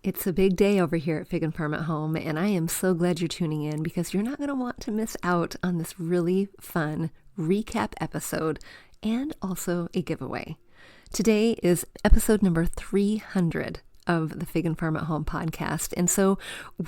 It's a big day over here at Fig and Farm at Home, and I am so glad you're tuning in because you're not going to want to miss out on this really fun recap episode and also a giveaway. Today is episode number 300 of the Fig and Farm at Home podcast, and so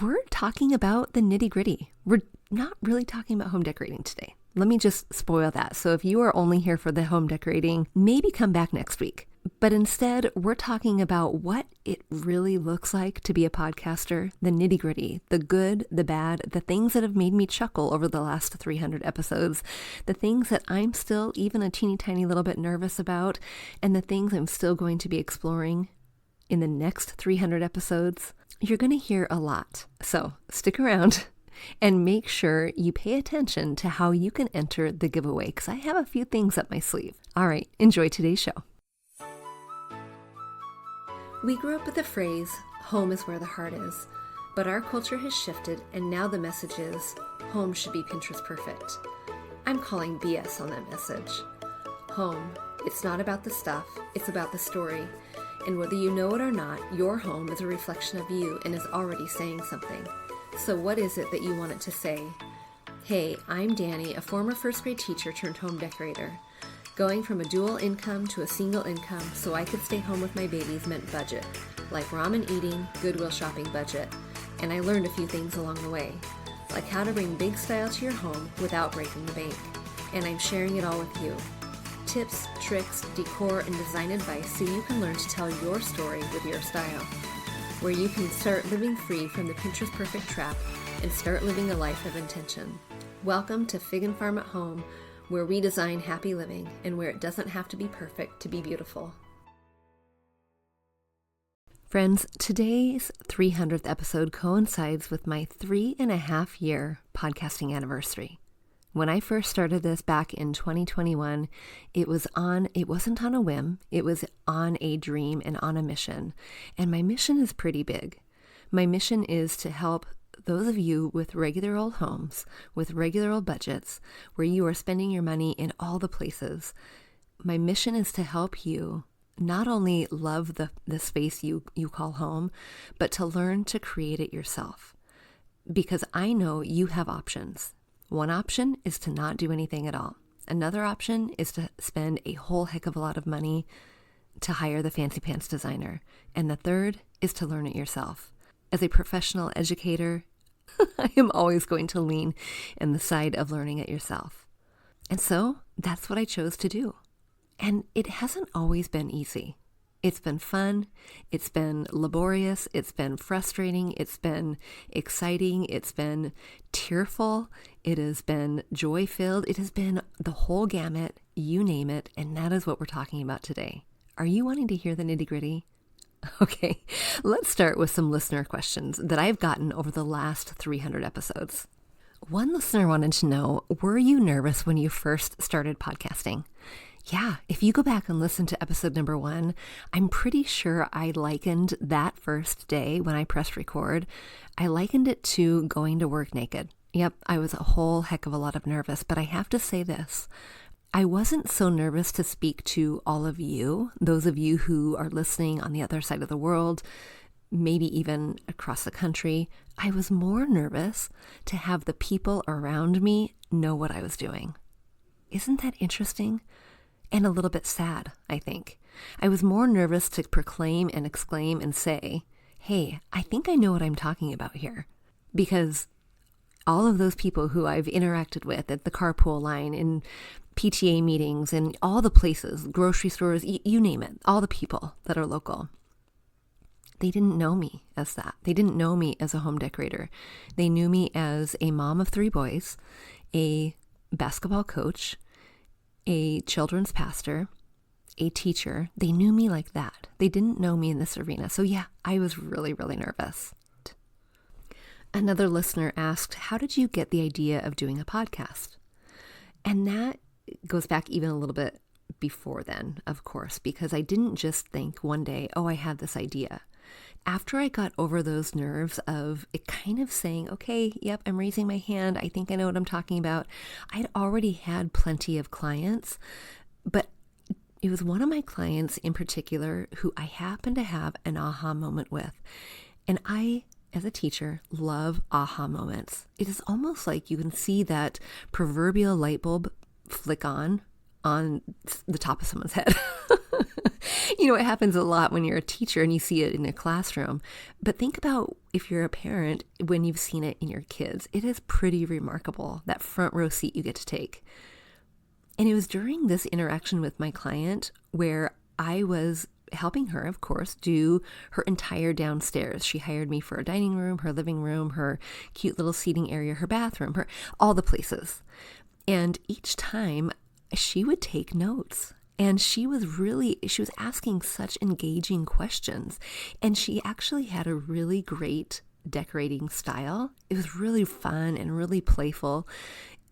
we're talking about the nitty-gritty. We're not really talking about home decorating today. Let me just spoil that. So if you are only here for the home decorating, maybe come back next week. But instead, we're talking about what it really looks like to be a podcaster, the nitty-gritty, the good, the bad, the things that have made me chuckle over the last 300 episodes, the things that I'm still even a teeny tiny little bit nervous about, and the things I'm still going to be exploring in the next 300 episodes. You're going to hear a lot. So stick around and make sure you pay attention to how you can enter the giveaway because I have a few things up my sleeve. All right, enjoy today's show. We grew up with the phrase, home is where the heart is, but our culture has shifted and now the message is, home should be Pinterest perfect. I'm calling BS on that message. Home, it's not about the stuff, it's about the story. And whether you know it or not, your home is a reflection of you and is already saying something. So what is it that you want it to say? Hey, I'm Danny, a former first grade teacher turned home decorator. Going from a dual income to a single income so I could stay home with my babies meant budget, like ramen eating, Goodwill shopping budget. And I learned a few things along the way, like how to bring big style to your home without breaking the bank. And I'm sharing it all with you. Tips, tricks, decor, and design advice so you can learn to tell your story with your style. Where you can start living free from the Pinterest perfect trap and start living a life of intention. Welcome to Fig and Farm at Home, where we design happy living and where it doesn't have to be perfect to be beautiful. Friends, today's 300th episode coincides with my 3.5-year podcasting anniversary. When I first started this back in 2021, it wasn't on a whim, it was on a dream and on a mission. And my mission is pretty big. My mission is to help those of you with regular old homes, with regular old budgets, where you are spending your money in all the places. My mission is to help you not only love the space you call home, but to learn to create it yourself. Because I know you have options. One option is to not do anything at all. Another option is to spend a whole heck of a lot of money to hire the fancy pants designer. And the third is to learn it yourself. As a professional educator, I am always going to lean in the side of learning it yourself. And so that's what I chose to do. And it hasn't always been easy. It's been fun. It's been laborious. It's been frustrating. It's been exciting. It's been tearful. It has been joy-filled. It has been the whole gamut, you name it. And that is what we're talking about today. Are you wanting to hear the nitty-gritty? Okay, let's start with some listener questions that I've gotten over the last 300 episodes. One listener wanted to know, were you nervous when you first started podcasting? Yeah, if you go back and listen to episode number 1, I'm pretty sure I likened that first day when I pressed record, I likened it to going to work naked. Yep, I was a whole heck of a lot of nervous, but I have to say this. I wasn't so nervous to speak to all of you, those of you who are listening on the other side of the world, maybe even across the country. I was more nervous to have the people around me know what I was doing. Isn't that interesting? And a little bit sad, I think. I was more nervous to proclaim and exclaim and say, hey, I think I know what I'm talking about here. Because all of those people who I've interacted with at the carpool line, in PTA meetings, and all the places, grocery stores, you name it, all the people that are local, they didn't know me as that. They didn't know me as a home decorator. They knew me as a mom of 3 boys, a basketball coach, a children's pastor, a teacher. They knew me like that. They didn't know me in this arena. So yeah, I was really, really nervous. Another listener asked, how did you get the idea of doing a podcast? And that goes back even a little bit before then, of course, because I didn't just think one day, oh, I had this idea. After I got over those nerves of it kind of saying, okay, yep, I'm raising my hand, I think I know what I'm talking about, I'd already had plenty of clients, but it was one of my clients in particular who I happened to have an aha moment with. And I, as a teacher, love aha moments. It is almost like you can see that proverbial light bulb flick on the top of someone's head. It happens a lot when you're a teacher and you see it in a classroom. But think about if you're a parent, when you've seen it in your kids. It is pretty remarkable, that front row seat you get to take. And it was during this interaction with my client where I was helping her, of course, do her entire downstairs. She hired me for her dining room, her living room, her cute little seating area, her bathroom, all the places. And each time she would take notes. And she was asking such engaging questions. And she actually had a really great decorating style. It was really fun and really playful.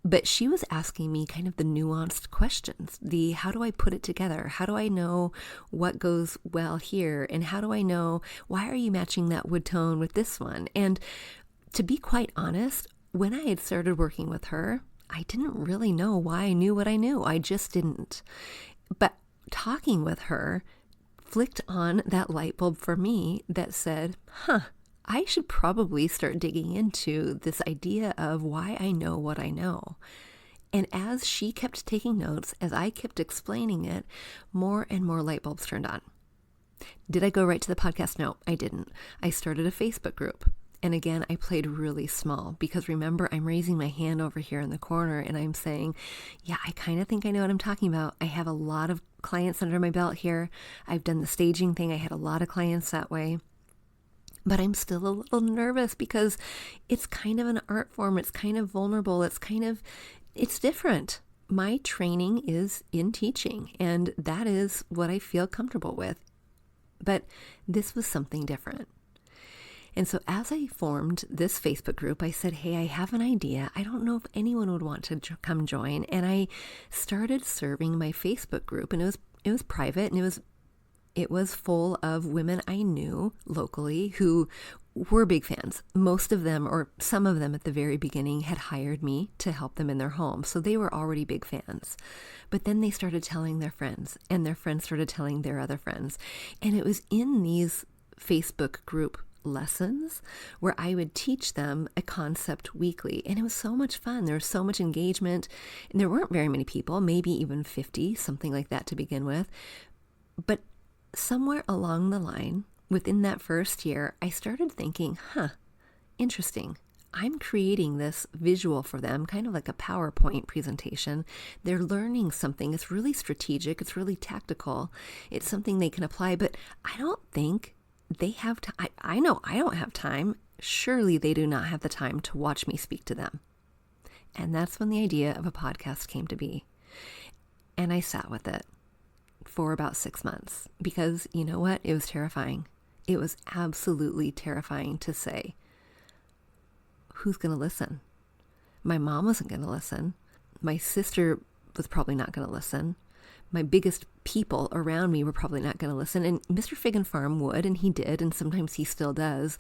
But she was asking me kind of the nuanced questions. How do I put it together? How do I know what goes well here? And how do I know, why are you matching that wood tone with this one? And to be quite honest, when I had started working with her, I didn't really know why I knew what I knew. I just didn't. But talking with her flicked on that light bulb for me that said, I should probably start digging into this idea of why I know what I know. And as she kept taking notes, as I kept explaining it, more and more light bulbs turned on. Did I go right to the podcast? No, I didn't. I started a Facebook group. And again, I played really small because remember, I'm raising my hand over here in the corner and I'm saying, yeah, I kind of think I know what I'm talking about. I have a lot of clients under my belt here. I've done the staging thing. I had a lot of clients that way. But I'm still a little nervous because it's kind of an art form. It's kind of vulnerable. It's different. My training is in teaching, and that is what I feel comfortable with. But this was something different. And so as I formed this Facebook group, I said, hey, I have an idea. I don't know if anyone would want to come join. And I started serving my Facebook group, and it was private, and it was full of women I knew locally who were big fans. Most of them, or some of them at the very beginning, had hired me to help them in their home. So they were already big fans. But then they started telling their friends, and their friends started telling their other friends. And it was in these Facebook group lessons where I would teach them a concept weekly. And it was so much fun. There was so much engagement. And there weren't very many people, maybe even 50, something like that to begin with. But somewhere along the line, within that first year, I started thinking, interesting. I'm creating this visual for them, kind of like a PowerPoint presentation. They're learning something. It's really strategic. It's really tactical. It's something they can apply, but I don't think they have time. I know I don't have time. Surely they do not have the time to watch me speak to them. And that's when the idea of a podcast came to be. And I sat with it for about 6 months because you know what? It was terrifying. It was absolutely terrifying to say, who's going to listen? My mom wasn't going to listen. My sister was probably not going to listen. My biggest people around me were probably not going to listen. And Mr. Fig and Farm would, and he did, and sometimes he still does.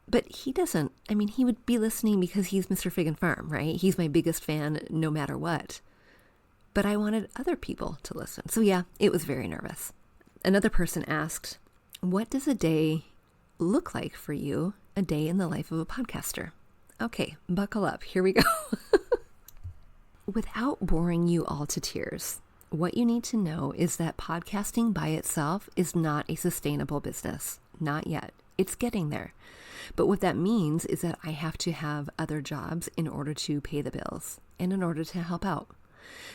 But he doesn't. I mean, he would be listening because he's Mr. Fig and Farm, right? He's my biggest fan no matter what. But I wanted other people to listen. So yeah, it was very nervous. Another person asked, what does a day look like for you, a day in the life of a podcaster? Okay, buckle up. Here we go. Without boring you all to tears, what you need to know is that podcasting by itself is not a sustainable business. Not yet. It's getting there. But what that means is that I have to have other jobs in order to pay the bills and in order to help out.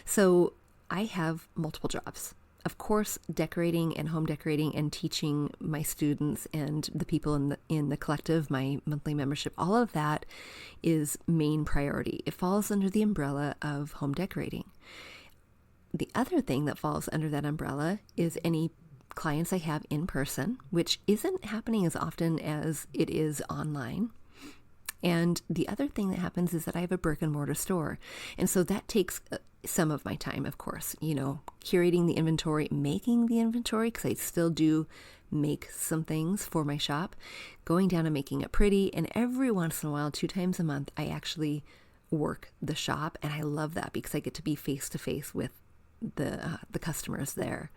So I have multiple jobs. Of course, decorating and home decorating and teaching my students and the people in the collective, my monthly membership, all of that is main priority. It falls under the umbrella of home decorating. The other thing that falls under that umbrella is any clients I have in person, which isn't happening as often as it is online. And the other thing that happens is that I have a brick and mortar store. And so that takes some of my time, of course, curating the inventory, making the inventory, because I still do make some things for my shop, going down and making it pretty. And every once in a while, 2 times a month, I actually work the shop. And I love that because I get to be face to face with the customers there.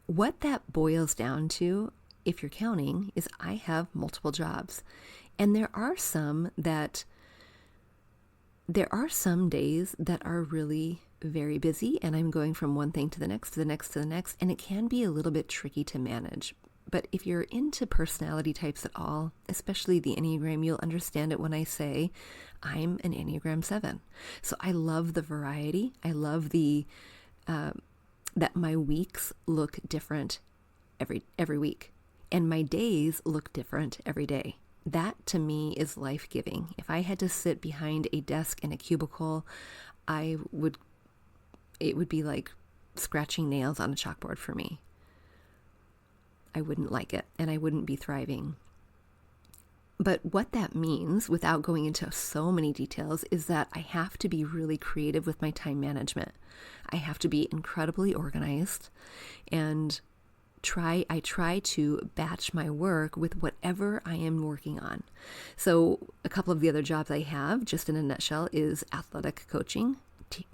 What that boils down to if you're counting, is I have multiple jobs. And there are some days that are really very busy, and I'm going from one thing to the next, to the next, to the next, and it can be a little bit tricky to manage. But if you're into personality types at all, especially the Enneagram, you'll understand it when I say I'm an Enneagram 7. So I love the variety. I love that my weeks look different every week, and my days look different every day. That to me is life-giving. If I had to sit behind a desk in a cubicle, it would be like scratching nails on a chalkboard for me. I wouldn't like it, and I wouldn't be thriving. But what that means, without going into so many details, is that I have to be really creative with my time management. I have to be incredibly organized, and I try to batch my work with whatever I am working on. So a couple of the other jobs I have, just in a nutshell, is athletic coaching,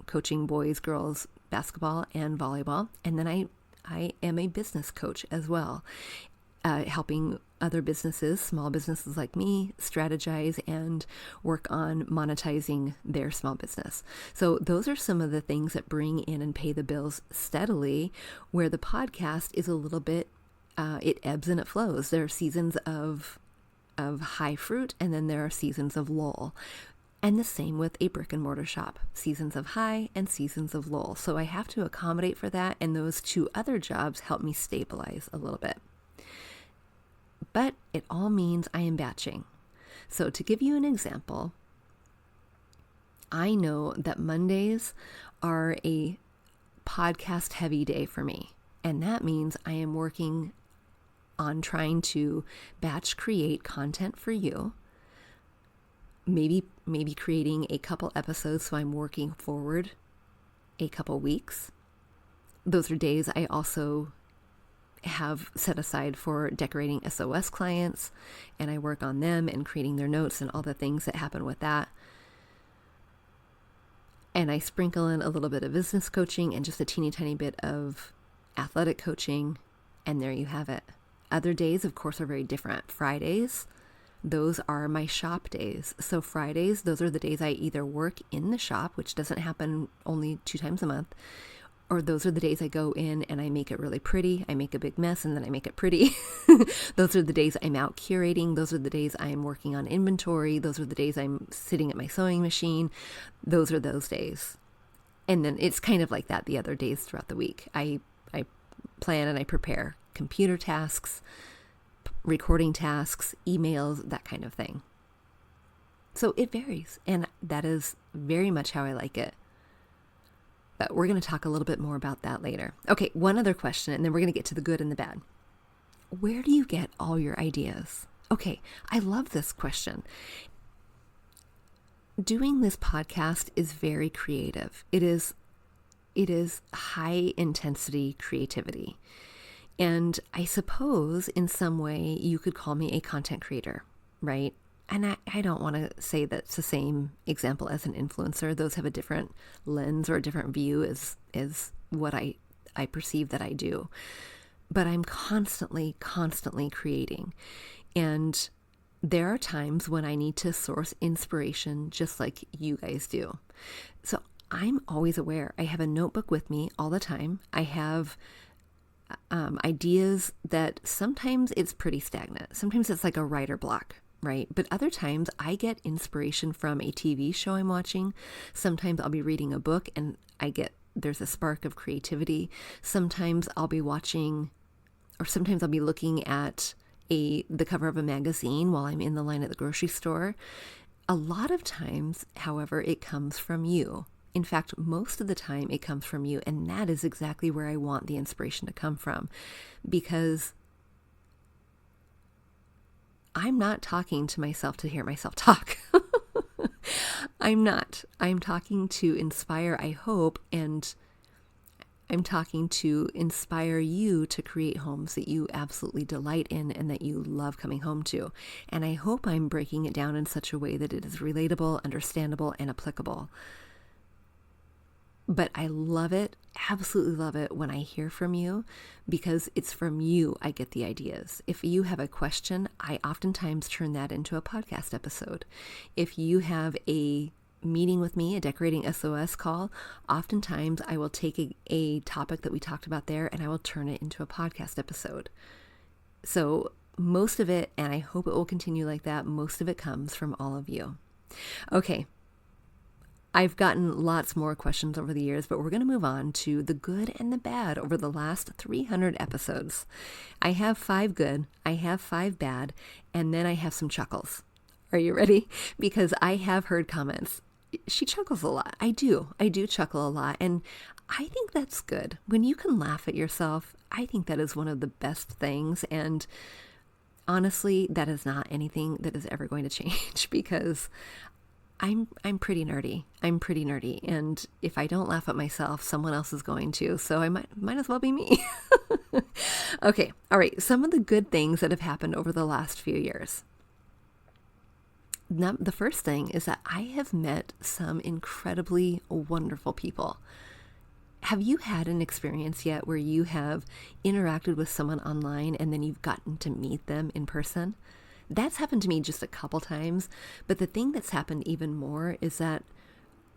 coaching boys, girls, basketball, and volleyball. And then I am a business coach as well, helping other businesses, small businesses like me, strategize and work on monetizing their small business. So those are some of the things that bring in and pay the bills steadily, where the podcast is a little bit, it ebbs and it flows. There are seasons of high fruit, and then there are seasons of lull. And the same with a brick and mortar shop, seasons of high and seasons of lull. So I have to accommodate for that, and those two other jobs help me stabilize a little bit. But it all means I am batching. So to give you an example, I know that Mondays are a podcast heavy day for me. And that means I am working on trying to batch create content for you. Maybe creating a couple episodes, so I'm working forward a couple weeks. Those are days I also have set aside for decorating SOS clients, and I work on them and creating their notes and all the things that happen with that. And I sprinkle in a little bit of business coaching and just a teeny tiny bit of athletic coaching, and there you have it. Other days, of course, are very different. Fridays, those are my shop days. So Fridays, those are the days I either work in the shop, which doesn't happen only 2 times a month, or those are the days I go in and I make it really pretty. I make a big mess and then I make it pretty. Those are the days I'm out curating. Those are the days I'm working on inventory. Those are the days I'm sitting at my sewing machine. Those are those days. And then it's kind of like that the other days throughout the week. I plan and I prepare computer tasks, recording tasks, emails, that kind of thing. So it varies, and that is very much how I like it. But we're going to talk a little bit more about that later. Okay, one other question, and then we're going to get to the good and the bad. Where do you get all your ideas? Okay, I love this question. Doing this podcast is very creative. It is high intensity creativity. And I suppose in some way you could call me a content creator, right? And I don't want to say that's the same example as an influencer. Those have a different lens or a different view as what I perceive that I do. But I'm constantly creating. And there are times when I need to source inspiration just like you guys do. So I'm always aware. I have a notebook with me all the time. I have ideas that sometimes it's pretty stagnant. Sometimes it's like a writer block, right? But other times I get inspiration from a TV show I'm watching. Sometimes I'll be reading a book and there's a spark of creativity. Sometimes I'll be watching, or sometimes I'll be looking at the cover of a magazine while I'm in the line at the grocery store. A lot of times, however, it comes from you. In fact, most of the time it comes from you, and that is exactly where I want the inspiration to come from, because I'm not talking to myself to hear myself talk. I'm not. I'm talking to inspire, I hope, and I'm talking to inspire you to create homes that you absolutely delight in and that you love coming home to. And I hope I'm breaking it down in such a way that it is relatable, understandable, and applicable. But I love it, absolutely love it when I hear from you, because it's from you I get the ideas. If you have a question, I oftentimes turn that into a podcast episode. If you have a meeting with me, a Decorating SOS call, oftentimes I will take a topic that we talked about there and I will turn it into a podcast episode. So most of it, and I hope it will continue like that, most of it comes from all of you. Okay. I've gotten lots more questions over the years, but we're going to move on to the good and the bad over the last 300 episodes. I have 5 good, I have 5 bad, and then I have some chuckles. Are you ready? Because I have heard comments. She chuckles a lot. I do chuckle a lot. And I think that's good. When you can laugh at yourself, I think that is one of the best things. And honestly, that is not anything that is ever going to change, because I'm pretty nerdy. And if I don't laugh at myself, someone else is going to. So I might as well be me. Okay. All right. Some of the good things that have happened over the last few years. Now, the first thing is that I have met some incredibly wonderful people. Have you had an experience yet where you have interacted with someone online and then you've gotten to meet them in person? That's happened to me just a couple times, but the thing that's happened even more is that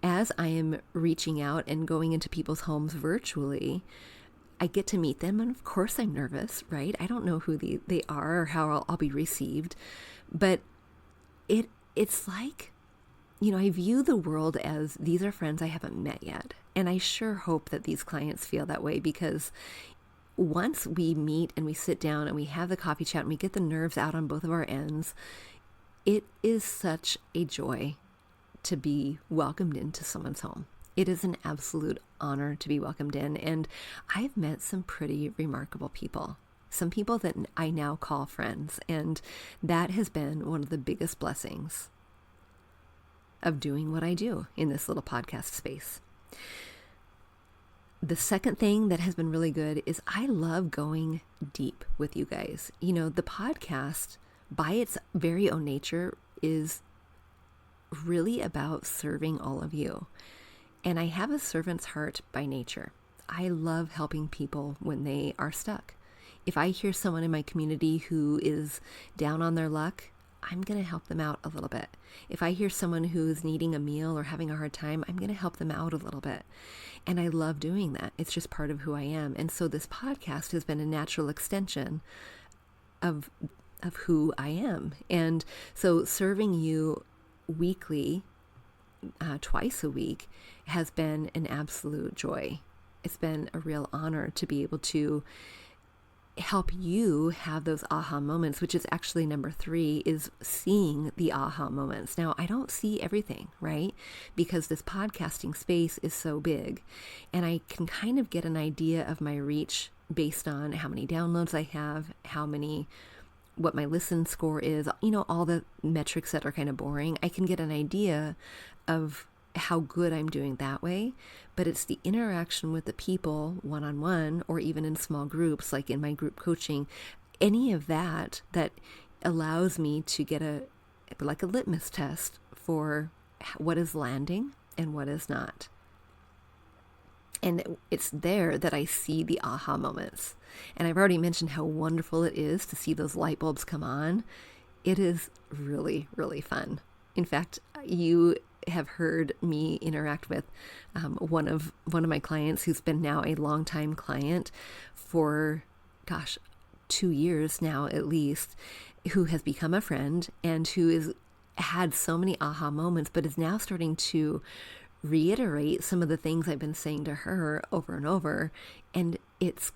as I am reaching out and going into people's homes virtually, I get to meet them, and of course I'm nervous, right? I don't know who they are or how I'll be received, but it's like, I view the world as these are friends I haven't met yet, and I sure hope that these clients feel that way, because once we meet and we sit down and we have the coffee chat and we get the nerves out on both of our ends, it is such a joy to be welcomed into someone's home. It is an absolute honor to be welcomed in. And I've met some pretty remarkable people, some people that I now call friends. And that has been one of the biggest blessings of doing what I do in this little podcast space. The second thing that has been really good is I love going deep with you guys. The podcast, by its very own nature, is really about serving all of you. And I have a servant's heart by nature. I love helping people when they are stuck. If I hear someone in my community who is down on their luck, I'm going to help them out a little bit. If I hear someone who's needing a meal or having a hard time, I'm going to help them out a little bit. And I love doing that. It's just part of who I am. And so this podcast has been a natural extension of who I am. And so serving you weekly, twice a week, has been an absolute joy. It's been a real honor to be able to help you have those aha moments, which is actually number 3, is seeing the aha moments. Now, I don't see everything, right? Because this podcasting space is so big, and I can kind of get an idea of my reach based on how many downloads I have, what my listen score is, all the metrics that are kind of boring. I can get an idea of how good I'm doing that way, but it's the interaction with the people one-on-one, or even in small groups, like in my group coaching, any of that allows me to get a litmus test for what is landing and what is not. And it's there that I see the aha moments. And I've already mentioned how wonderful it is to see those light bulbs come on. It is really, really fun. In fact, you have heard me interact with one of my clients who's been now a longtime client for, 2 years now at least, who has become a friend and who is had so many aha moments, but is now starting to reiterate some of the things I've been saying to her over and over, and it's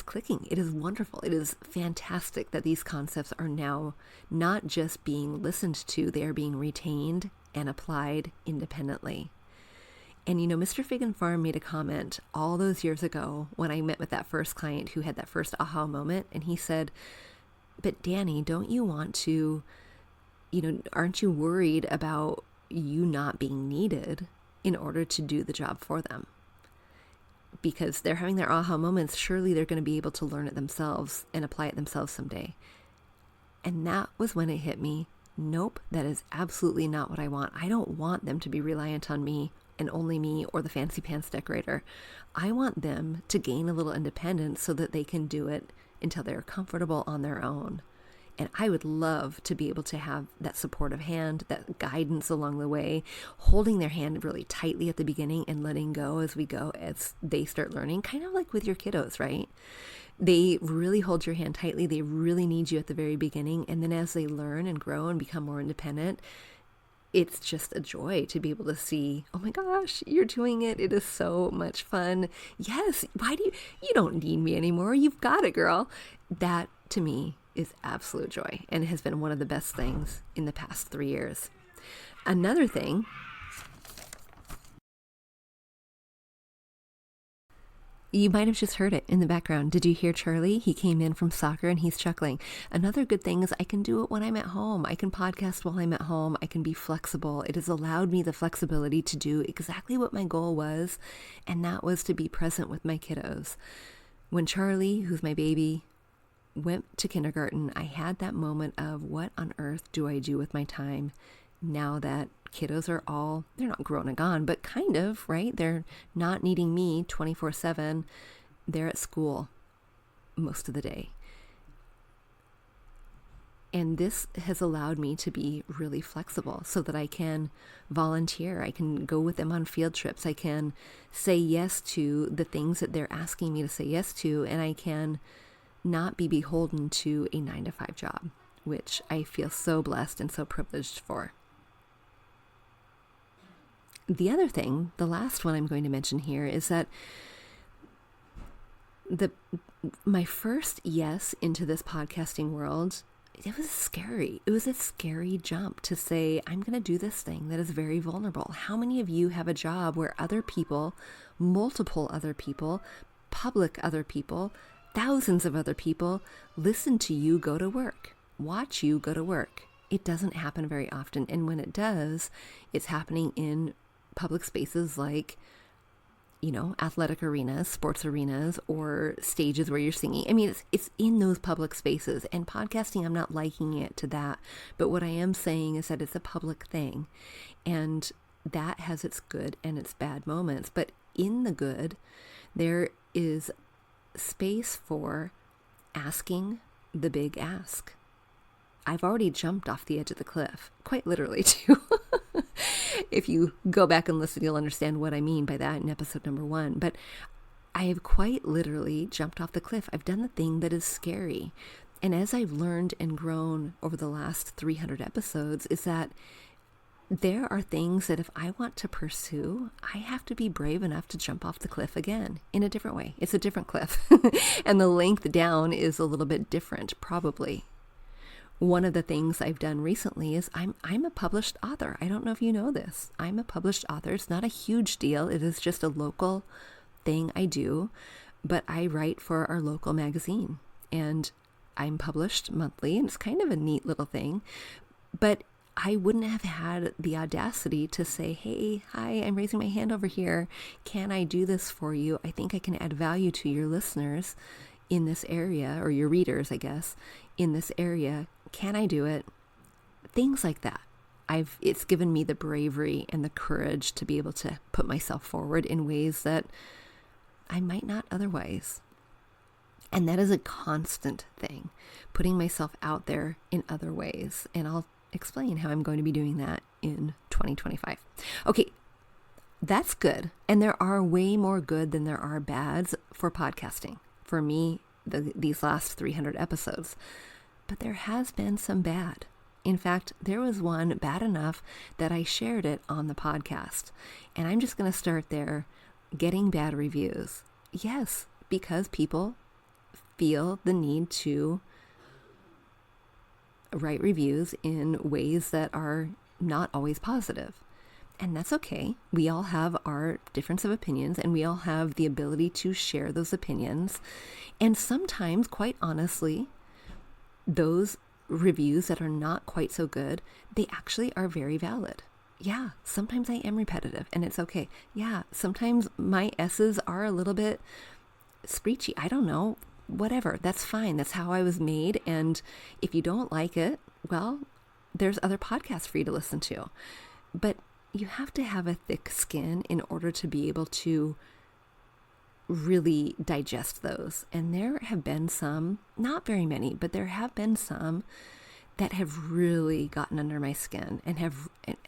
clicking. It is wonderful. It is fantastic that these concepts are now not just being listened to, they are being retained and applied independently. And Mr. Fig and Farm made a comment all those years ago when I met with that first client who had that first aha moment, and he said, "But Danny, don't you want to, aren't you worried about you not being needed in order to do the job for them? Because they're having their aha moments, surely they're going to be able to learn it themselves and apply it themselves someday." And that was when it hit me. Nope, that is absolutely not what I want. I don't want them to be reliant on me and only me or the fancy pants decorator. I want them to gain a little independence so that they can do it until they're comfortable on their own. And I would love to be able to have that supportive hand, that guidance along the way, holding their hand really tightly at the beginning and letting go as we go, as they start learning, kind of like with your kiddos, right? They really hold your hand tightly. They really need you at the very beginning. And then as they learn and grow and become more independent, it's just a joy to be able to see, oh my gosh, you're doing it. It is so much fun. Yes. Why do you don't need me anymore. You've got it, girl. That to me is absolute joy and has been one of the best things in the past 3 years. Another thing, you might have just heard it in the background. Did you hear Charlie? He came in from soccer and he's chuckling. Another good thing is I can do it when I'm at home. I can podcast while I'm at home. I can be flexible. It has allowed me the flexibility to do exactly what my goal was, and that was to be present with my kiddos. When Charlie, who's my baby, went to kindergarten, I had that moment of what on earth do I do with my time now that kiddos are all, they're not grown and gone, but kind of, right? They're not needing me 24/7. They're at school most of the day. And this has allowed me to be really flexible so that I can volunteer. I can go with them on field trips. I can say yes to the things that they're asking me to say yes to, and I can not be beholden to a 9-to-5 job, which I feel so blessed and so privileged for. The other thing, the last one I'm going to mention here, is that my first yes into this podcasting world, it was scary. It was a scary jump to say, I'm going to do this thing that is very vulnerable. How many of you have a job where other people, multiple other people, public other people, thousands of other people listen to you go to work, watch you go to work? It doesn't happen very often. And when it does, it's happening in public spaces like, athletic arenas, sports arenas, or stages where you're singing. I mean, it's in those public spaces. And podcasting, I'm not likening it to that. But what I am saying is that it's a public thing. And that has its good and its bad moments. But in the good, there is space for asking the big ask. I've already jumped off the edge of the cliff, quite literally too. If you go back and listen, you'll understand what I mean by that in episode number 1. But I have quite literally jumped off the cliff. I've done the thing that is scary. And as I've learned and grown over the last 300 episodes, is that there are things that if I want to pursue, I have to be brave enough to jump off the cliff again in a different way. It's a different cliff. And the length down is a little bit different, probably. One of the things I've done recently is I'm a published author. I don't know if you know this. I'm a published author. It's not a huge deal. It is just a local thing I do, but I write for our local magazine, and I'm published monthly, and it's kind of a neat little thing. But I wouldn't have had the audacity to say, hey, hi, I'm raising my hand over here. Can I do this for you? I think I can add value to your listeners in this area, or your readers, I guess, in this area. Can I do it? Things like that. It's given me the bravery and the courage to be able to put myself forward in ways that I might not otherwise. And that is a constant thing, putting myself out there in other ways. And I'll explain how I'm going to be doing that in 2025. Okay, that's good. And there are way more good than there are bads for podcasting. For me, these last 300 episodes. But there has been some bad. In fact, there was one bad enough that I shared it on the podcast. And I'm just going to start there, getting bad reviews. Yes, because people feel the need to write reviews in ways that are not always positive. And that's okay. We all have our difference of opinions, and we all have the ability to share those opinions. And sometimes, quite honestly, those reviews that are not quite so good, they actually are very valid. Yeah, sometimes I am repetitive, and it's okay. Yeah, sometimes my S's are a little bit screechy. I don't know. Whatever. That's fine. That's how I was made. And if you don't like it, well, there's other podcasts for you to listen to. But you have to have a thick skin in order to be able to really digest those. And there have been some, not very many, but there have been some that have really gotten under my skin and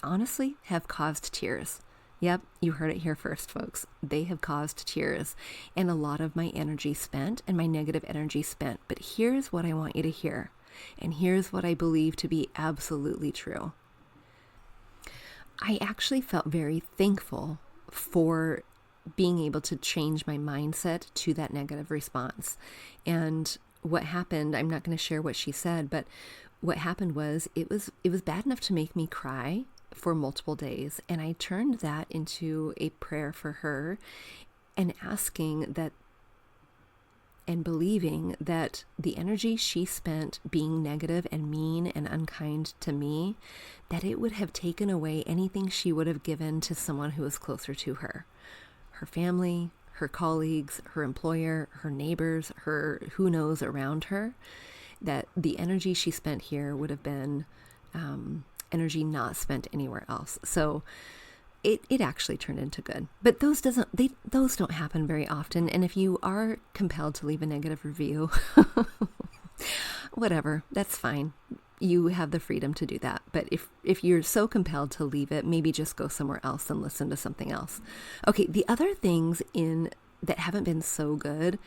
honestly have caused tears. Yep, you heard it here first, folks. They have caused tears and a lot of my energy spent and my negative energy spent. But here's what I want you to hear. And here's what I believe to be absolutely true. I actually felt very thankful for being able to change my mindset to that negative response. And what happened, I'm not going to share what she said, but what happened was it was bad enough to make me cry for multiple days. And I turned that into a prayer for her and asking that and believing that the energy she spent being negative and mean and unkind to me, that it would have taken away anything she would have given to someone who was closer to her. Her family, her colleagues, her employer, her neighbors, her who knows around her, that the energy she spent here would have been energy not spent anywhere else. So it actually turned into good. But those don't happen very often. And if you are compelled to leave a negative review, whatever, that's fine. You have the freedom to do that. But if you're so compelled to leave it, maybe just go somewhere else and listen to something else. Okay, the other things that haven't been so good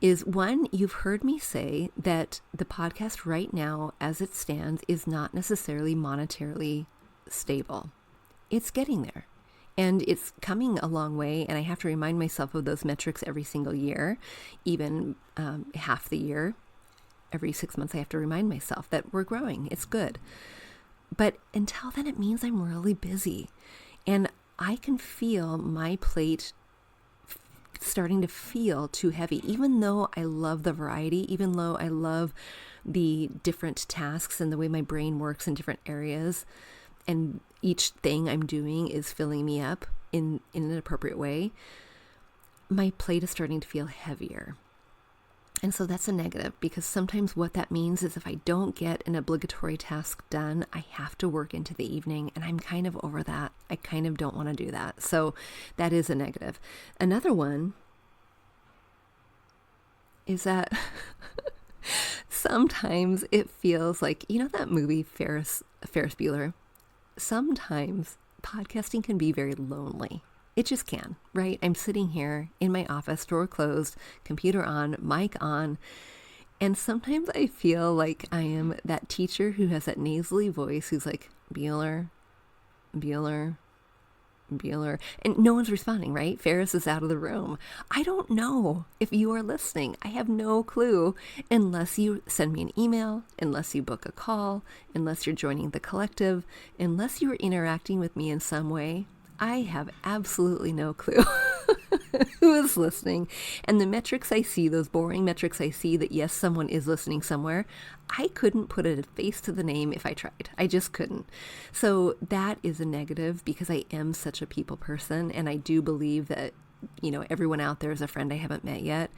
is, one, you've heard me say that the podcast right now, as it stands, is not necessarily monetarily stable. It's getting there. And it's coming a long way, and I have to remind myself of those metrics every single year, even half the year. Every 6 months, I have to remind myself that we're growing. It's good. But until then, it means I'm really busy. And I can feel my plate starting to feel too heavy, even though I love the variety, even though I love the different tasks and the way my brain works in different areas. And each thing I'm doing is filling me up in an appropriate way. My plate is starting to feel heavier. And so that's a negative, because sometimes what that means is if I don't get an obligatory task done, I have to work into the evening, and I'm kind of over that. I kind of don't want to do that. So that is a negative. Another one is that sometimes it feels like, you know that movie Ferris Bueller? Sometimes podcasting can be very lonely. It just can, right? I'm sitting here in my office, door closed, computer on, mic on, and sometimes I feel like I am that teacher who has that nasally voice who's like, Bueller, Bueller, Bueller, and no one's responding, right? Ferris is out of the room. I don't know if you are listening. I have no clue unless you send me an email, unless you book a call, unless you're joining the collective, unless you are interacting with me in some way. I have absolutely no clue who is listening. And the metrics I see, those boring metrics I see that yes, someone is listening somewhere, I couldn't put a face to the name if I tried. I just couldn't. So that is a negative, because I am such a people person, and I do believe that, everyone out there is a friend I haven't met yet.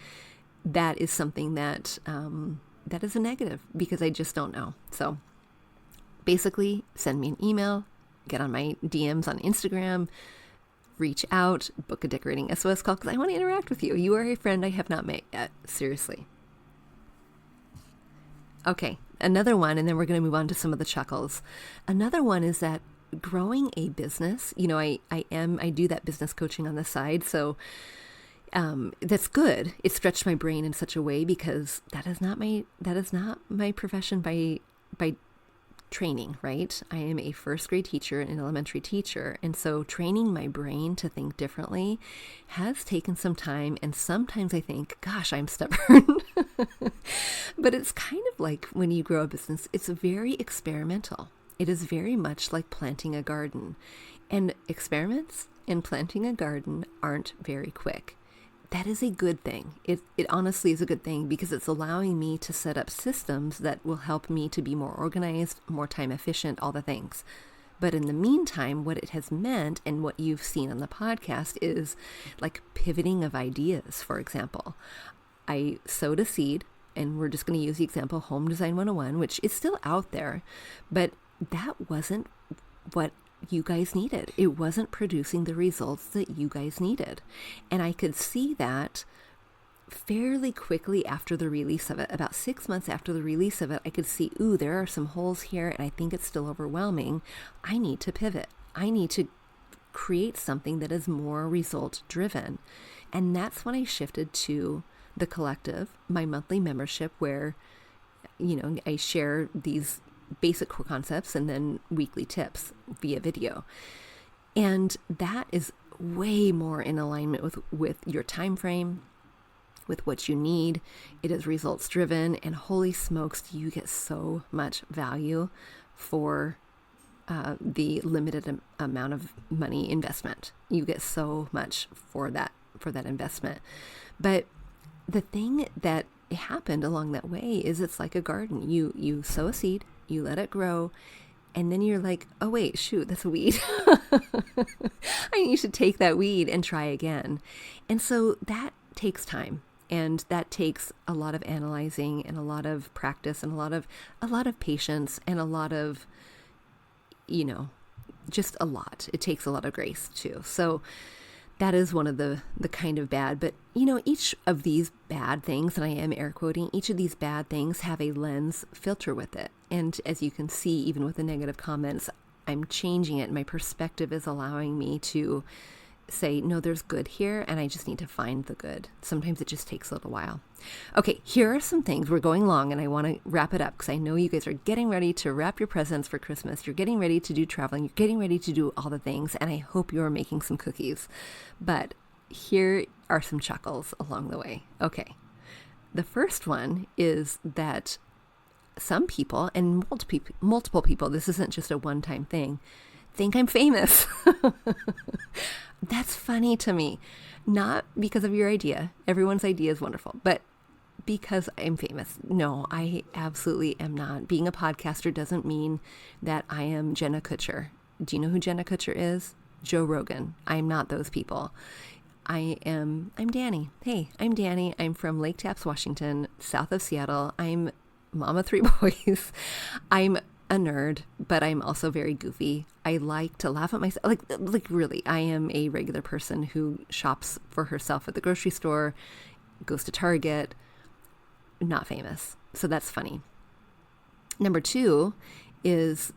That is something that that is a negative, because I just don't know. So basically, send me an email. Get on my DMs on Instagram, reach out, book a decorating SOS call, because I want to interact with you. You are a friend I have not met yet. Seriously. Okay, another one, and then we're going to move on to some of the chuckles. Another one is that growing a business, I do that business coaching on the side, so that's good. It stretched my brain in such a way, because that is not my profession by training, right? I am a first grade teacher and an elementary teacher. And so training my brain to think differently has taken some time. And sometimes I think, gosh, I'm stubborn. But it's kind of like when you grow a business, it's very experimental. It is very much like planting a garden. And experiments in planting a garden aren't very quick. That is a good thing. It honestly is a good thing, because it's allowing me to set up systems that will help me to be more organized, more time efficient, all the things. But in the meantime, what it has meant, and what you've seen on the podcast, is like pivoting of ideas. For example, I sowed a seed, and we're just going to use the example Home Design 101, which is still out there, but that wasn't what you guys needed. It wasn't producing the results that you guys needed. And I could see that fairly quickly after the release of it. About 6 months after the release of it, I could see, ooh, there are some holes here and I think it's still overwhelming. I need to pivot. I need to create something that is more result driven. And that's when I shifted to the collective, my monthly membership, where, I share these basic core concepts and then weekly tips via video. And that is way more in alignment with your time frame, with what you need. It is results driven, and holy smokes, do you get so much value for the limited amount of money investment. You get so much for that investment. But the thing that happened along that way is it's like a garden. You sow a seed, you let it grow, and then you're like, oh wait, shoot, that's a weed. I need to take that weed and try again. And so that takes time. And that takes a lot of analyzing and a lot of practice and a lot of patience and a lot of, just a lot. It takes a lot of grace too. So that is one of the kind of bad, but each of these bad things, and I am air quoting, each of these bad things have a lens filter with it. And as you can see, even with the negative comments, I'm changing it. My perspective is allowing me to say, no, there's good here, and I just need to find the good. Sometimes it just takes a little while. Okay, here are some things. We're going long, and I want to wrap it up because I know you guys are getting ready to wrap your presents for Christmas. You're getting ready to do traveling. You're getting ready to do all the things, and I hope you're making some cookies. But here are some chuckles along the way. Okay, the first one is that some people, and multiple people, this isn't just a one-time thing, think I'm famous. That's funny to me. Not because of your idea. Everyone's idea is wonderful, but because I'm famous. No, I absolutely am not. Being a podcaster doesn't mean that I am Jenna Kutcher. Do you know who Jenna Kutcher is? Joe Rogan. I'm not those people. I'm Danny. Hey, I'm Danny. I'm from Lake Tapps, Washington, south of Seattle. I'm mom of 3 boys. I'm a nerd, but I'm also very goofy. I like to laugh at myself. Like really, I am a regular person who shops for herself at the grocery store, goes to Target, not famous. So that's funny. Number 2 is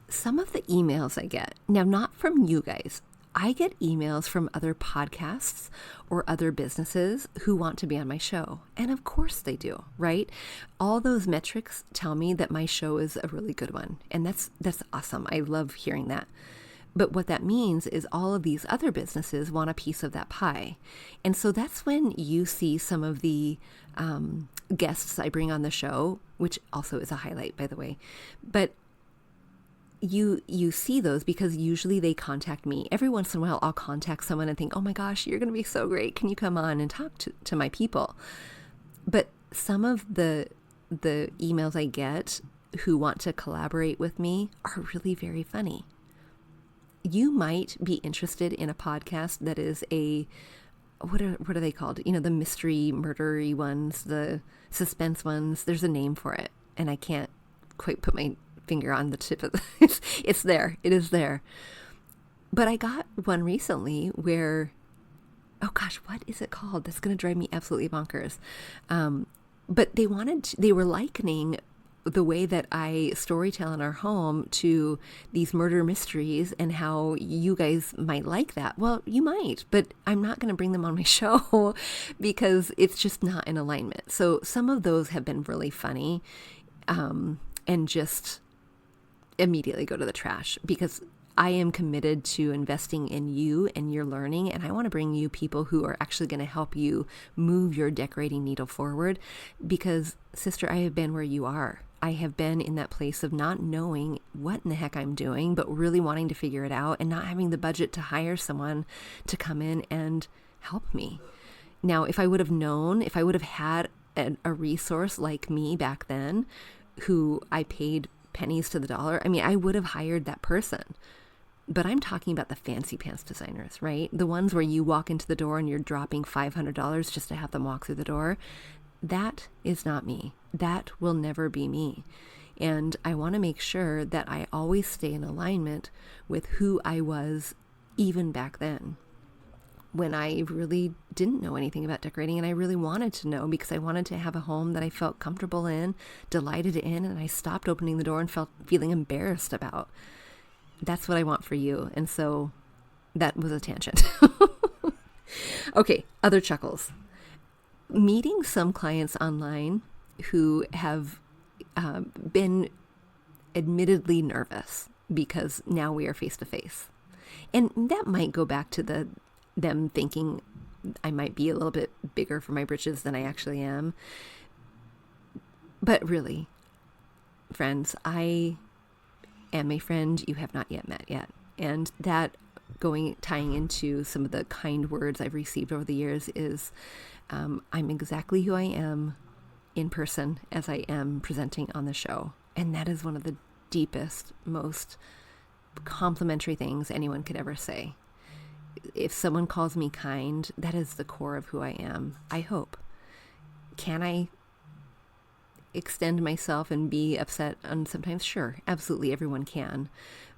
some of the emails I get. Now, not from you guys. I get emails from other podcasts or other businesses who want to be on my show. And of course they do, right? All those metrics tell me that my show is a really good one. And that's awesome. I love hearing that. But what that means is all of these other businesses want a piece of that pie. And so that's when you see some of the guests I bring on the show, which also is a highlight, by the way. But you see those because usually they contact me. Every once in a while, I'll contact someone and think, oh my gosh, you're going to be so great. Can you come on and talk to my people? But some of the emails I get who want to collaborate with me are really very funny. You might be interested in a podcast that is what are they called? The mystery, murdery ones, the suspense ones. There's a name for it, and I can't quite put my finger on the tip of it's there. It is there. But I got one recently where, oh gosh, what is it called? That's going to drive me absolutely bonkers. But they were likening the way that I storytell in our home to these murder mysteries and how you guys might like that. Well, you might, but I'm not going to bring them on my show because it's just not in alignment. So some of those have been really funny, and just immediately go to the trash because I am committed to investing in you and your learning, and I want to bring you people who are actually going to help you move your decorating needle forward because, sister, I have been where you are. I have been in that place of not knowing what in the heck I'm doing, but really wanting to figure it out and not having the budget to hire someone to come in and help me. Now, if I would have had a resource like me back then, who I paid pennies to the dollar, I would have hired that person. But I'm talking about the fancy pants designers, right? The ones where you walk into the door and you're dropping $500 just to have them walk through the door. That is not me. That will never be me. And I want to make sure that I always stay in alignment with who I was even back then, when I really didn't know anything about decorating, and I really wanted to know because I wanted to have a home that I felt comfortable in, delighted in, and I stopped opening the door and feeling embarrassed about. That's what I want for you. And so that was a tangent. Okay, other chuckles. Meeting some clients online who have been admittedly nervous because now we are face to face. And that might go back to them thinking I might be a little bit bigger for my britches than I actually am. But really, friends, I am a friend you have not yet met yet. And that tying into some of the kind words I've received over the years is I'm exactly who I am in person as I am presenting on the show. And that is one of the deepest, most complimentary things anyone could ever say. If someone calls me kind, that is the core of who I am, I hope. Can I extend myself and be upset on sometimes? Sure, absolutely, everyone can.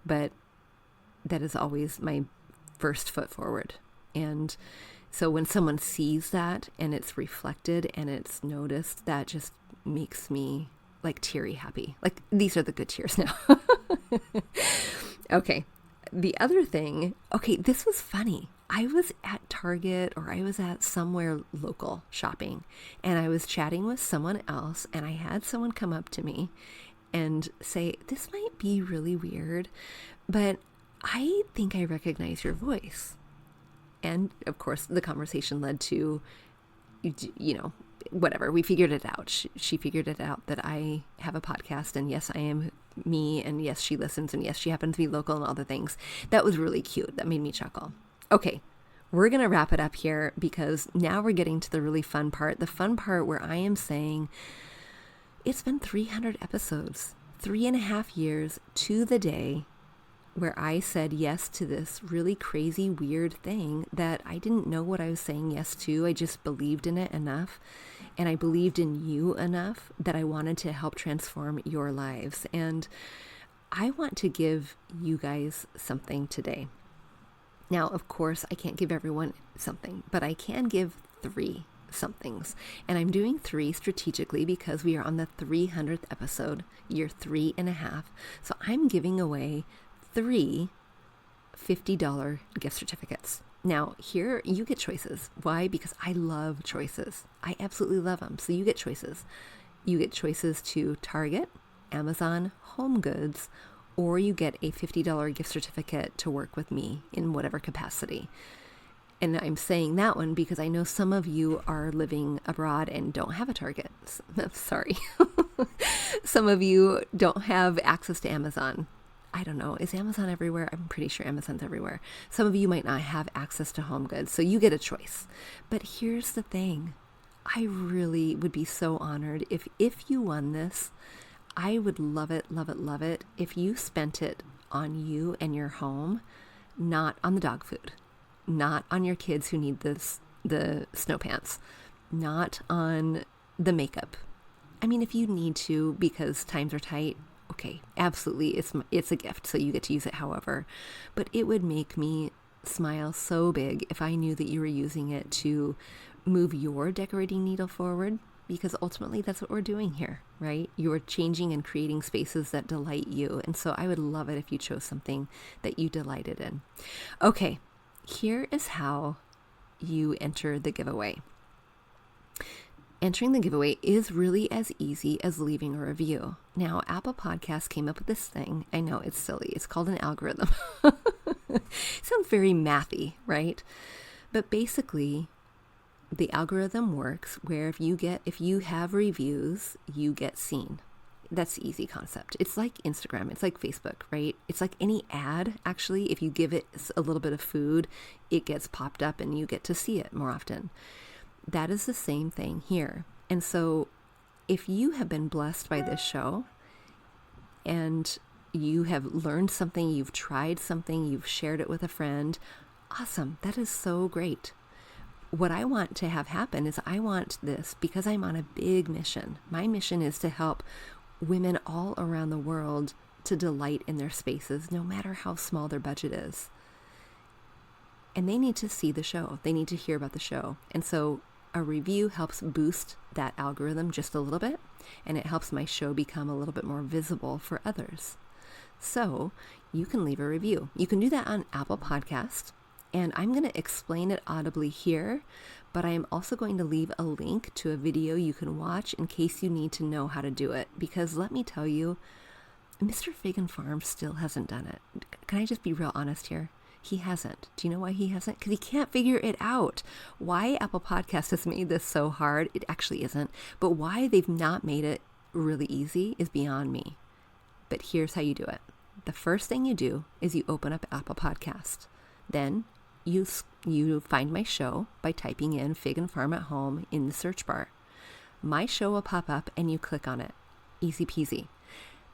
But that is always my first foot forward. And so when someone sees that and it's reflected and it's noticed, that just makes me like teary happy. Like, these are the good tears now. Okay. The other thing, this was funny. I was at Target, or I was at somewhere local shopping, and I was chatting with someone else, and I had someone come up to me and say, this might be really weird, but I think I recognize your voice. And of course, the conversation led to, whatever. We figured it out. She figured it out that I have a podcast, and yes, I am me, and yes, she listens, and yes, she happens to be local and all the things. That was really cute. That made me chuckle. Okay, we're going to wrap it up here because now we're getting to the really fun part. The fun part where I am saying it's been 300 episodes, 3.5 years to the day, where I said yes to this really crazy, weird thing that I didn't know what I was saying yes to. I just believed in it enough, and I believed in you enough that I wanted to help transform your lives. And I want to give you guys something today. Now, of course, I can't give everyone something, but I can give 3 somethings. And I'm doing 3 strategically because we are on the 300th episode, year 3.5. So I'm giving away 3 $50 gift certificates. Now, here you get choices. Why? Because I love choices. I absolutely love them. So you get choices. You get choices to Target, Amazon, Home Goods, or you get a $50 gift certificate to work with me in whatever capacity. And I'm saying that one because I know some of you are living abroad and don't have a Target. Sorry. Some of you don't have access to Amazon. I don't know. Is Amazon everywhere? I'm pretty sure Amazon's everywhere. Some of you might not have access to Home Goods, so you get a choice. But here's the thing. I really would be so honored if you won this. I would love it, love it, love it if you spent it on you and your home, not on the dog food, not on your kids who need the snow pants, not on the makeup. I mean, if you need to because times are tight, okay, absolutely, it's a gift, so you get to use it however. But it would make me smile so big if I knew that you were using it to move your decorating needle forward, because ultimately that's what we're doing here, right? You're changing and creating spaces that delight you. And so I would love it if you chose something that you delighted in. Okay, here is how you enter the giveaway. Entering the giveaway is really as easy as leaving a review. Now, Apple Podcasts came up with this thing. I know, it's silly. It's called an algorithm. It sounds very mathy, right? But basically, the algorithm works where if you have reviews, you get seen. That's the easy concept. It's like Instagram. It's like Facebook, right? It's like any ad, actually. If you give it a little bit of food, it gets popped up and you get to see it more often. That is the same thing here. And so if you have been blessed by this show and you have learned something, you've tried something, you've shared it with a friend, awesome. That is so great. What I want to have happen is I want this because I'm on a big mission. My mission is to help women all around the world to delight in their spaces, no matter how small their budget is. And they need to see the show. They need to hear about the show. And so a review helps boost that algorithm just a little bit, and it helps my show become a little bit more visible for others. So you can leave a review. You can do that on Apple Podcast, and I'm going to explain it audibly here, but I am also going to leave a link to a video you can watch in case you need to know how to do it. Because let me tell you, Mr. Fig and Farm still hasn't done it. Can I just be real honest here? He hasn't. Do you know why he hasn't? Because he can't figure it out. Why Apple Podcast has made this so hard, it actually isn't. But why they've not made it really easy is beyond me. But here's how you do it. The first thing you do is you open up Apple Podcast. Then you find my show by typing in Fig and Farm at Home in the search bar. My show will pop up and you click on it. Easy peasy.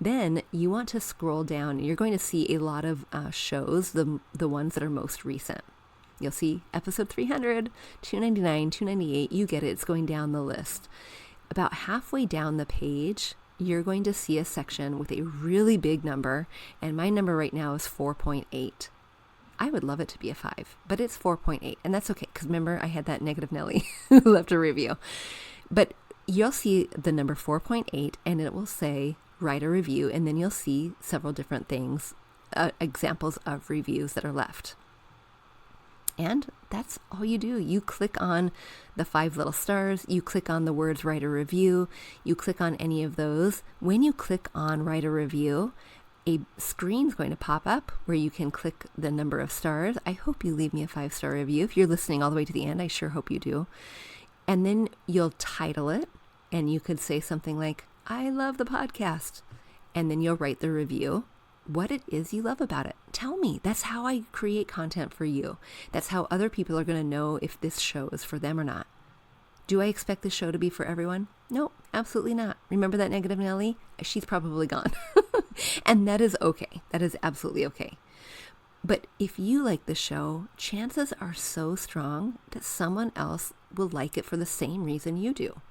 Then you want to scroll down. You're going to see a lot of shows, the ones that are most recent. You'll see episode 300, 299, 298. You get it. It's going down the list. About halfway down the page, you're going to see a section with a really big number. And my number right now is 4.8. I would love it to be a 5, but it's 4.8. And that's okay, because remember, I had that negative Nelly who left a review. But you'll see the number 4.8, and it will say write a review, and then you'll see several different things, examples of reviews that are left. And that's all you do. You click on the 5 little stars, you click on the words write a review, you click on any of those. When you click on write a review, a screen's going to pop up where you can click the number of stars. I hope you leave me a 5-star review. If you're listening all the way to the end, I sure hope you do. And then you'll title it, and you could say something like, I love the podcast. And then you'll write the review, what it is you love about it. Tell me. That's how I create content for you. That's how other people are going to know if this show is for them or not. Do I expect this show to be for everyone? No, absolutely not. Remember that negative Nelly? She's probably gone. And that is okay. That is absolutely okay. But if you like the show, chances are so strong that someone else will like it for the same reason you do.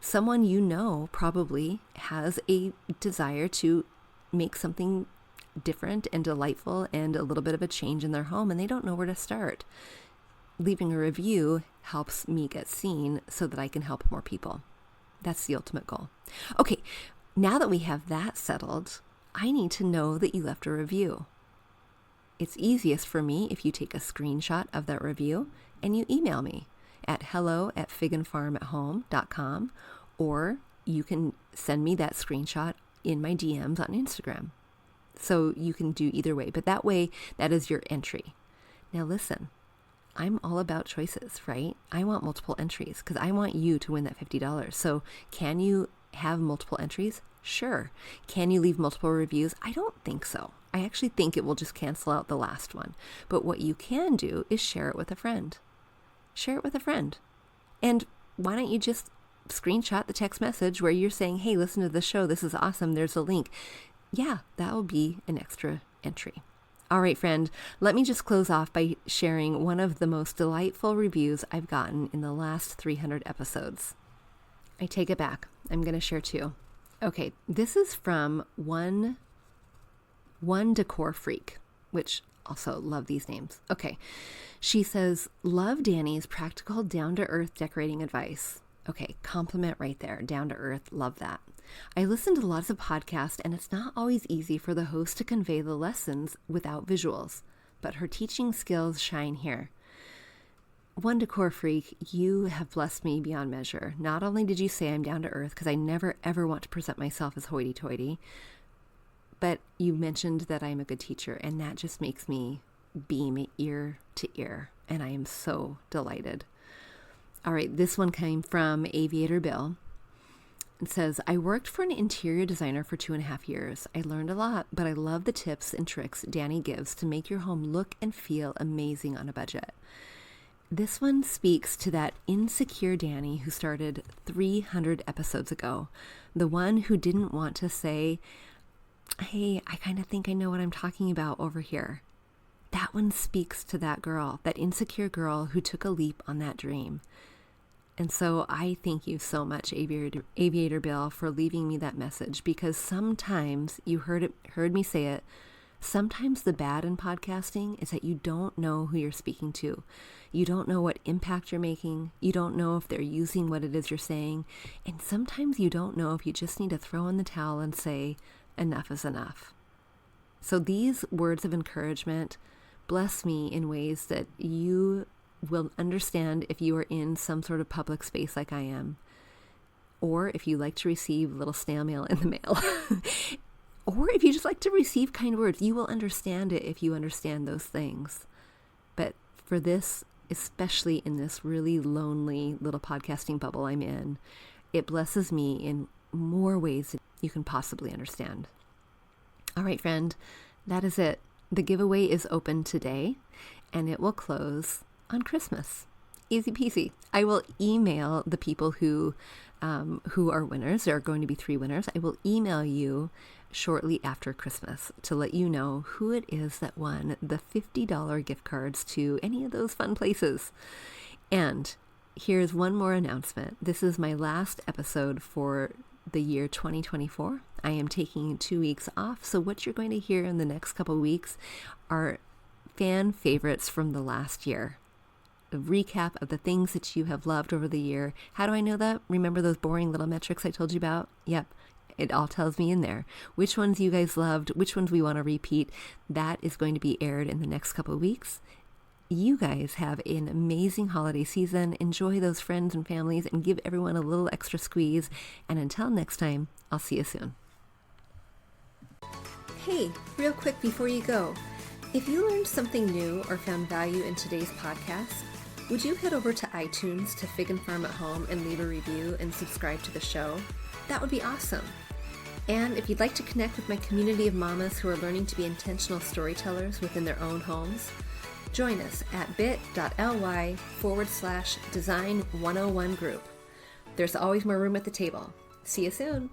Someone you know probably has a desire to make something different and delightful and a little bit of a change in their home, and they don't know where to start. Leaving a review helps me get seen so that I can help more people. That's the ultimate goal. Okay, now that we have that settled, I need to know that you left a review. It's easiest for me if you take a screenshot of that review and you email me at hello@figandfarmathome.com, or you can send me that screenshot in my DMs on Instagram. So you can do either way, but that way, that is your entry. Now listen, I'm all about choices, right? I want multiple entries because I want you to win that $50. So can you have multiple entries? Sure. Can you leave multiple reviews? I don't think so. I actually think it will just cancel out the last one. But what you can do is share it with a friend. Share it with a friend. And why don't you just screenshot the text message where you're saying, hey, listen to the show. This is awesome. There's a link. Yeah, that will be an extra entry. All right, friend, let me just close off by sharing one of the most delightful reviews I've gotten in the last 300 episodes. I take it back. I'm going to share 2. Okay, this is from One Decor Freak, which also love these names. Okay, she says, love Danny's practical down-to-earth decorating advice. Okay, compliment right there. Down to earth. Love that. I listen to lots of podcasts, and it's not always easy for the host to convey the lessons without visuals, but her teaching skills shine here. One Decor Freak, you have blessed me beyond measure. Not only did you say I'm down to earth, because I never ever want to present myself as hoity-toity, but you mentioned that I'm a good teacher, and that just makes me beam ear to ear, and I am so delighted. All right, this one came from Aviator Bill. It says, I worked for an interior designer for 2.5 years. I learned a lot, but I love the tips and tricks Danny gives to make your home look and feel amazing on a budget. This one speaks to that insecure Danny who started 300 episodes ago. The one who didn't want to say, hey, I kind of think I know what I'm talking about over here. That one speaks to that girl, that insecure girl who took a leap on that dream. And so I thank you so much, Aviator Bill, for leaving me that message, because sometimes you heard me say it. Sometimes the bad in podcasting is that you don't know who you're speaking to. You don't know what impact you're making. You don't know if they're using what it is you're saying. And sometimes you don't know if you just need to throw in the towel and say, enough is enough. So these words of encouragement bless me in ways that you will understand if you are in some sort of public space like I am, or if you like to receive little snail mail in the mail. Or if you just like to receive kind words, you will understand it if you understand those things. But for this, especially in this really lonely little podcasting bubble I'm in, it blesses me in more ways than you can possibly understand. All right, friend, that is it. The giveaway is open today, and it will close on Christmas. Easy peasy. I will email the people who are winners. There are going to be 3 winners. I will email you shortly after Christmas to let you know who it is that won the $50 gift cards to any of those fun places. And here's one more announcement. This is my last episode for the year 2024. I am taking 2 weeks off. So what you're going to hear in the next couple weeks are fan favorites from the last year. A recap of the things that you have loved over the year. How do I know that? Remember those boring little metrics I told you about? Yep. It all tells me in there. Which ones you guys loved, which ones we want to repeat. That is going to be aired in the next couple of weeks. You guys have an amazing holiday season. Enjoy those friends and families and give everyone a little extra squeeze. And until next time, I'll see you soon. Hey, real quick before you go. If you learned something new or found value in today's podcast, would you head over to iTunes to Fig and Farm at Home and leave a review and subscribe to the show? That would be awesome. And if you'd like to connect with my community of mamas who are learning to be intentional storytellers within their own homes, join us at bit.ly/design101 group. There's always more room at the table. See you soon.